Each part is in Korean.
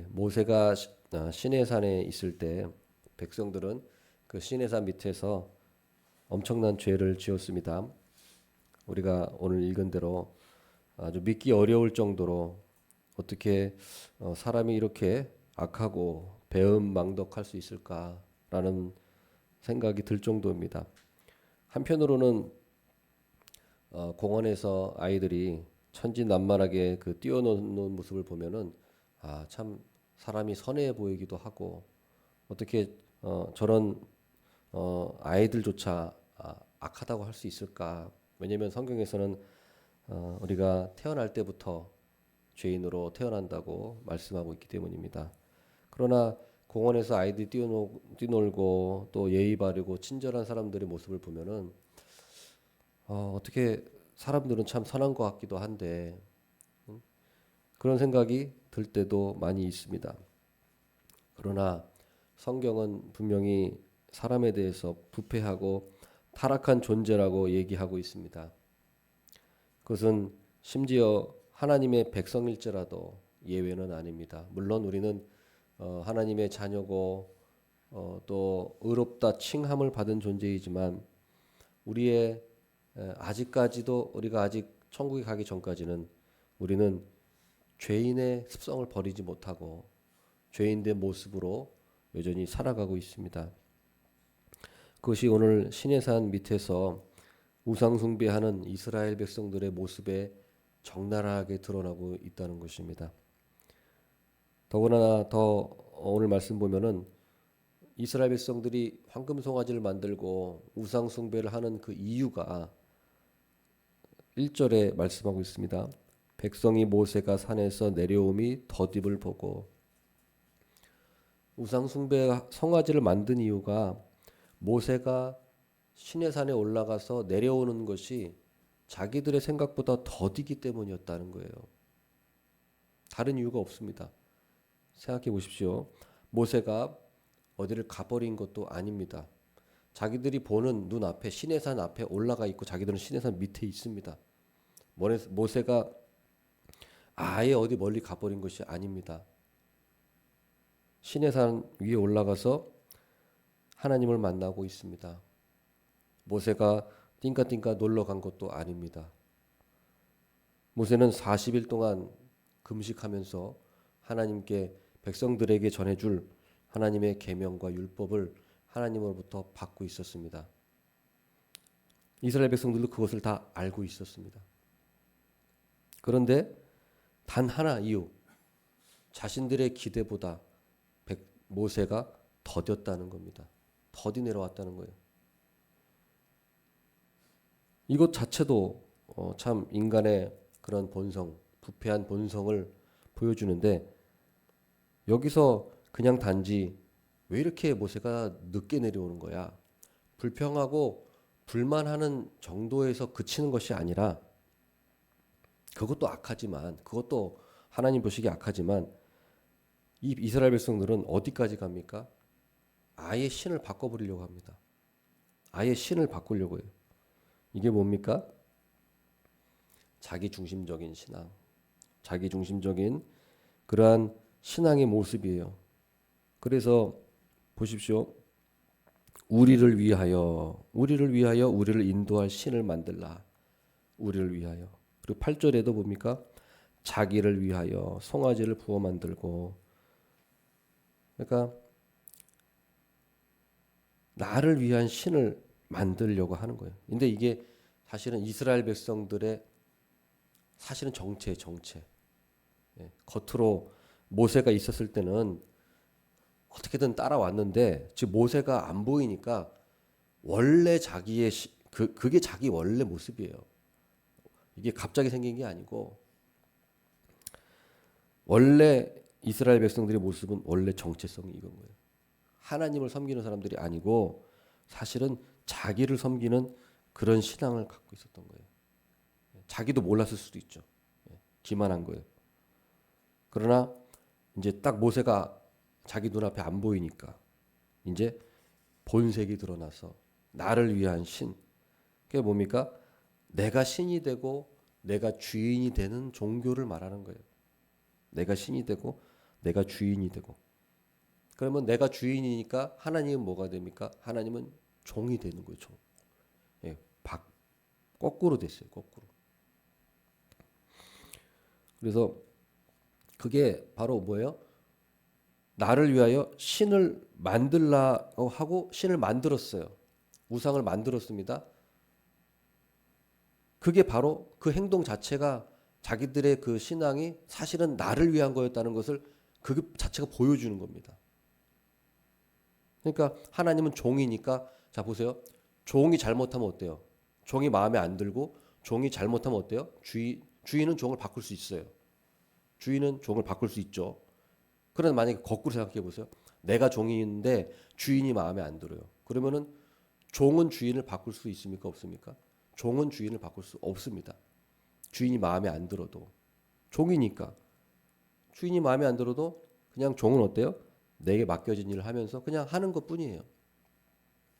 모세가 시내산에 있을 때 백성들은 그 시내산 밑에서 엄청난 죄를 지었습니다. 우리가 오늘 읽은 대로 아주 믿기 어려울 정도로 어떻게 사람이 이렇게 악하고 배은망덕할 수 있을까라는 생각이 들 정도입니다. 한편으로는 공원에서 아이들이 천진난만하게 그 뛰어노는 모습을 보면은 참 사람이 선해 보이기도 하고 어떻게 저런 아이들조차 악하다고 할 수 있을까? 왜냐하면 성경에서는 우리가 태어날 때부터 죄인으로 태어난다고 말씀하고 있기 때문입니다. 그러나 공원에서 아이들이 뛰놀고 또 예의 바르고 친절한 사람들의 모습을 보면은 어떻게 사람들은 참 선한 것 같기도 한데 그런 생각이 들 때도 많이 있습니다. 그러나 성경은 분명히 사람에 대해서 부패하고 타락한 존재라고 얘기하고 있습니다. 그것은 심지어 하나님의 백성일지라도 예외는 아닙니다. 물론 우리는 하나님의 자녀고 또 의롭다 칭함을 받은 존재이지만 우리의 아직까지도 우리가 아직 천국에 가기 전까지는 우리는 죄인의 습성을 버리지 못하고 죄인된 모습으로 여전히 살아가고 있습니다. 그것이 오늘 시내산 밑에서 우상 숭배하는 이스라엘 백성들의 모습에 적나라하게 드러나고 있다는 것입니다. 더구나 더 오늘 말씀 보면은 이스라엘 백성들이 황금 송아지를 만들고 우상 숭배를 하는 그 이유가 1절에 말씀하고 있습니다. 백성이 모세가 산에서 내려옴이 덧입을 보고 우상 숭배 송아지를 만든 이유가 모세가 시내산에 올라가서 내려오는 것이 자기들의 생각보다 더디기 때문이었다는 거예요. 다른 이유가 없습니다. 생각해 보십시오. 모세가 어디를 가버린 것도 아닙니다. 자기들이 보는 눈앞에 시내산 앞에 올라가 있고 자기들은 시내산 밑에 있습니다. 모세가 아예 어디 멀리 가버린 것이 아닙니다. 시내산 위에 올라가서 하나님을 만나고 있습니다. 모세가 띵까띵까 놀러 간 것도 아닙니다. 모세는 40일 동안 금식하면서 하나님께 백성들에게 전해줄 하나님의 계명과 율법을 하나님으로부터 받고 있었습니다. 이스라엘 백성들도 그것을 다 알고 있었습니다. 그런데 단 하나 이유, 자신들의 기대보다 모세가 더뎠다는 겁니다. 더디 내려왔다는 거예요. 이것 자체도 참 인간의 그런 본성, 부패한 본성을 보여주는데 여기서 그냥 단지 왜 이렇게 모세가 늦게 내려오는 거야? 불평하고 불만하는 정도에서 그치는 것이 아니라 그것도 악하지만 그것도 하나님 보시기에 악하지만 이 이스라엘 백성들은 어디까지 갑니까? 아예 신을 바꿔버리려고 합니다. 아예 신을 바꾸려고 해요. 이게 뭡니까? 자기 중심적인 신앙, 자기 중심적인 그러한 신앙의 모습이에요. 그래서 보십시오. 우리를 위하여 우리를 인도할 신을 만들라. 우리를 위하여. 그리고 8절에도 봅니까? 자기를 위하여 송아지를 부어 만들고 그러니까 나를 위한 신을 만들려고 하는 거예요. 근데 이게 사실은 이스라엘 백성들의 사실은 정체. 겉으로 모세가 있었을 때는 어떻게든 따라왔는데 지금 모세가 안 보이니까 원래 자기의 그게 자기 원래 모습이에요. 이게 갑자기 생긴 게 아니고 원래 이스라엘 백성들의 모습은 원래 정체성이 이건 거예요. 하나님을 섬기는 사람들이 아니고 사실은 자기를 섬기는 그런 신앙을 갖고 있었던 거예요. 자기도 몰랐을 수도 있죠. 기만한 거예요. 그러나 이제 딱 모세가 자기 눈앞에 안 보이니까 이제 본색이 드러나서 나를 위한 신. 그게 뭡니까? 내가 신이 되고 내가 주인이 되는 종교를 말하는 거예요. 내가 신이 되고 내가 주인이 되고. 그러면 내가 주인이니까 하나님은 뭐가 됩니까? 하나님은 종이 되는 거예요. 종. 예, 거꾸로 됐어요. 거꾸로. 그래서 그게 바로 뭐예요? 나를 위하여 신을 만들라고 하고 신을 만들었어요. 우상을 만들었습니다. 그게 바로 그 행동 자체가 자기들의 그 신앙이 사실은 나를 위한 거였다는 것을 그 자체가 보여주는 겁니다. 그러니까 하나님은 종이니까 자 보세요. 종이 잘못하면 어때요? 종이 마음에 안 들고 종이 잘못하면 어때요? 주인은 종을 바꿀 수 있어요. 주인은 종을 바꿀 수 있죠. 그런데 만약에 거꾸로 생각해 보세요. 내가 종인데 주인이 마음에 안 들어요. 그러면은 종은 주인을 바꿀 수 있습니까? 없습니까? 종은 주인을 바꿀 수 없습니다. 주인이 마음에 안 들어도 종이니까 주인이 마음에 안 들어도 그냥 종은 어때요? 내게 맡겨진 일을 하면서 그냥 하는 것뿐이에요.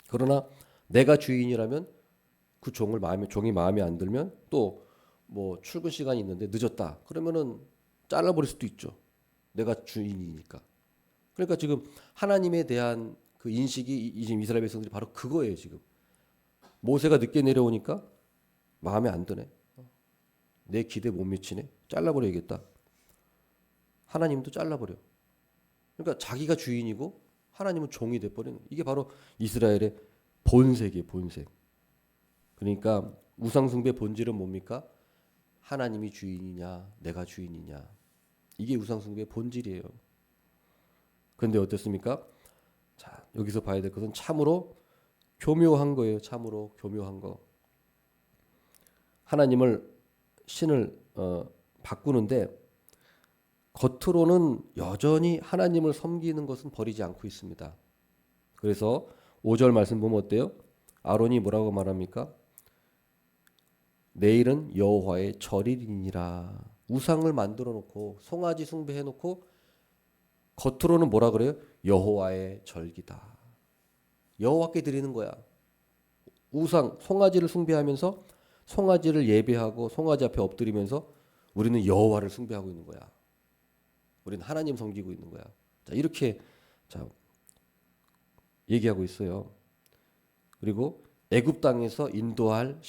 그러나 내가 주인이라면 그 종이 마음에 안 들면 또 뭐 출근 시간이 있는데 늦었다. 그러면은 잘라버릴 수도 있죠. 내가 주인이니까. 그러니까 지금 하나님에 대한 그 인식이 지금 이스라엘 백성들이 바로 그거예요. 지금 모세가 늦게 내려오니까 마음에 안 드네. 내 기대 못 미치네. 잘라버려야겠다. 하나님도 잘라버려. 그러니까 자기가 주인이고 하나님은 종이 돼버리는. 이게 바로 이스라엘의 본색이에요. 본색. 그러니까 우상숭배 본질은 뭡니까? 하나님이 주인이냐, 내가 주인이냐. 이게 우상숭배의 본질이에요. 그런데 어떻습니까? 자, 여기서 봐야 될 것은 참으로 교묘한 거예요. 참으로 교묘한 거. 하나님을 신을 바꾸는데 겉으로는 여전히 하나님을 섬기는 것은 버리지 않고 있습니다. 그래서 5절 말씀 보면 어때요? 아론이 뭐라고 말합니까? 내일은 여호와의 절일이니라. 우상을 만들어 놓고 송아지 숭배해 놓고 겉으로는 뭐라 그래요? 여호와의 절기다. 여호와께 드리는 거야. 우상 송아지를 숭배하면서 송아지를 예배하고 송아지 앞에 엎드리면서 우리는 여호와를 숭배하고 있는 거야. 우리는 하나님 섬기고 있는 거야. 자, 이렇게 자, 얘기하고 있어요. 그리고 애굽 땅에서 인도한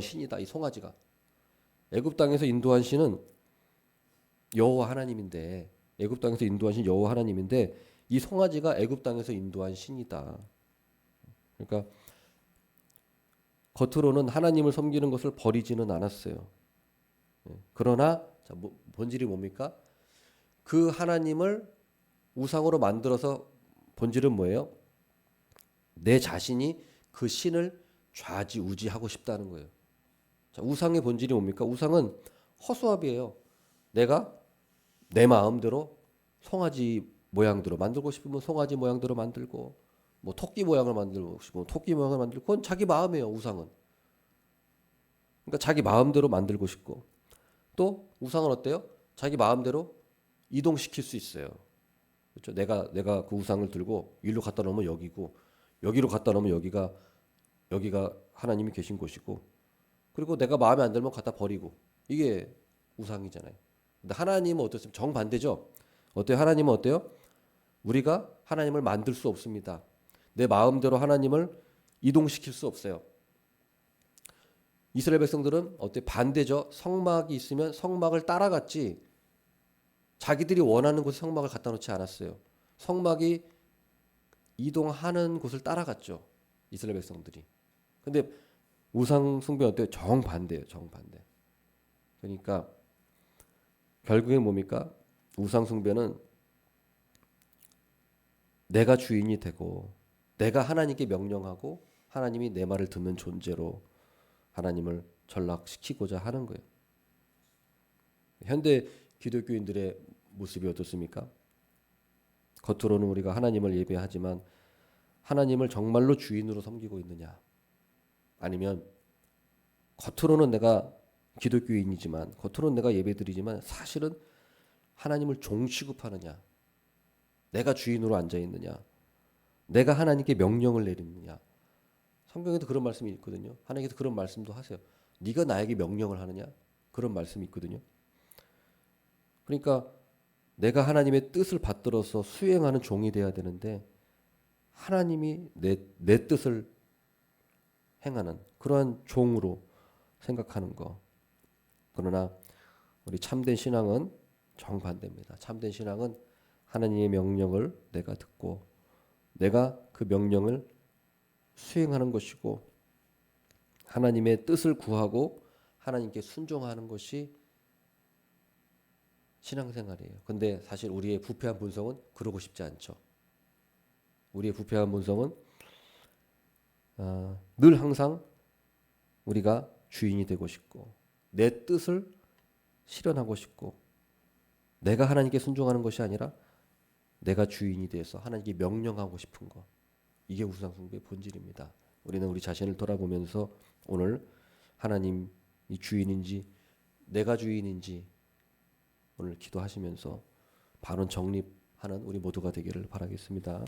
신이다. 이 송아지가. 애굽 땅에서 인도한 신은 여호와 하나님인데 애굽 땅에서 인도한 신 여호와 하나님인데 이 송아지가 애굽 땅에서 인도한 신이다. 그러니까 겉으로는 하나님을 섬기는 것을 버리지는 않았어요. 그러나 자, 본질이 뭡니까? 그 하나님을 우상으로 만들어서 본질은 뭐예요? 내 자신이 그 신을 좌지우지하고 싶다는 거예요. 자, 우상의 본질이 뭡니까? 우상은 허수아비예요. 내가 내 마음대로 송아지 모양대로 만들고 싶으면 송아지 모양대로 만들고 뭐 토끼 모양을 만들고 싶으면 토끼 모양을 만들고 그건 자기 마음이에요. 우상은. 그러니까 자기 마음대로 만들고 싶고 또 우상은 어때요? 자기 마음대로 이동시킬 수 있어요. 그렇죠? 내가 그 우상을 들고 일로 갖다 놓으면 여기고 여기로 갖다 놓으면 여기가 하나님이 계신 곳이고 그리고 내가 마음에 안 들면 갖다 버리고 이게 우상이잖아요. 근데 하나님은 어떻습니까? 정반대죠. 어때요? 하나님은 어때요? 우리가 하나님을 만들 수 없습니다. 내 마음대로 하나님을 이동시킬 수 없어요. 이스라엘 백성들은 어때? 반대죠. 성막이 있으면 성막을 따라갔지 자기들이 원하는 곳에 성막을 갖다 놓지 않았어요. 성막이 이동하는 곳을 따라갔죠. 이스라엘 백성들이. 근데 우상 숭배는 어때요? 정반대예요. 정반대. 그러니까 결국엔 뭡니까? 우상 숭배는 내가 주인이 되고 내가 하나님께 명령하고 하나님이 내 말을 듣는 존재로 하나님을 전락시키고자 하는 거예요. 현대 기독교인들의 모습이 어떻습니까? 겉으로는 우리가 하나님을 예배하지만 하나님을 정말로 주인으로 섬기고 있느냐? 아니면 겉으로는 내가 기독교인이지만 겉으로는 내가 예배드리지만 사실은 하나님을 종 취급하느냐? 내가 주인으로 앉아 있느냐? 내가 하나님께 명령을 내리느냐? 성경에도 그런 말씀이 있거든요. 하나님께서 그런 말씀도 하세요. 네가 나에게 명령을 하느냐? 그런 말씀이 있거든요. 그러니까 내가 하나님의 뜻을 받들어서 수행하는 종이 돼야 되는데 하나님이 내 뜻을 행하는 그러한 종으로 생각하는 거. 그러나 우리 참된 신앙은 정반대입니다. 참된 신앙은 하나님의 명령을 내가 듣고 내가 그 명령을 수행하는 것이고 하나님의 뜻을 구하고 하나님께 순종하는 것이 신앙생활이에요. 근데 사실 우리의 부패한 본성은 그러고 싶지 않죠. 우리의 부패한 본성은 늘 항상 우리가 주인이 되고 싶고 내 뜻을 실현하고 싶고 내가 하나님께 순종하는 것이 아니라 내가 주인이 돼서 하나님께 명령하고 싶은 것. 이게 우상숭배의 본질입니다. 우리는 우리 자신을 돌아보면서 오늘 하나님이 주인인지 내가 주인인지 오늘 기도하시면서 바른 정립하는 우리 모두가 되기를 바라겠습니다.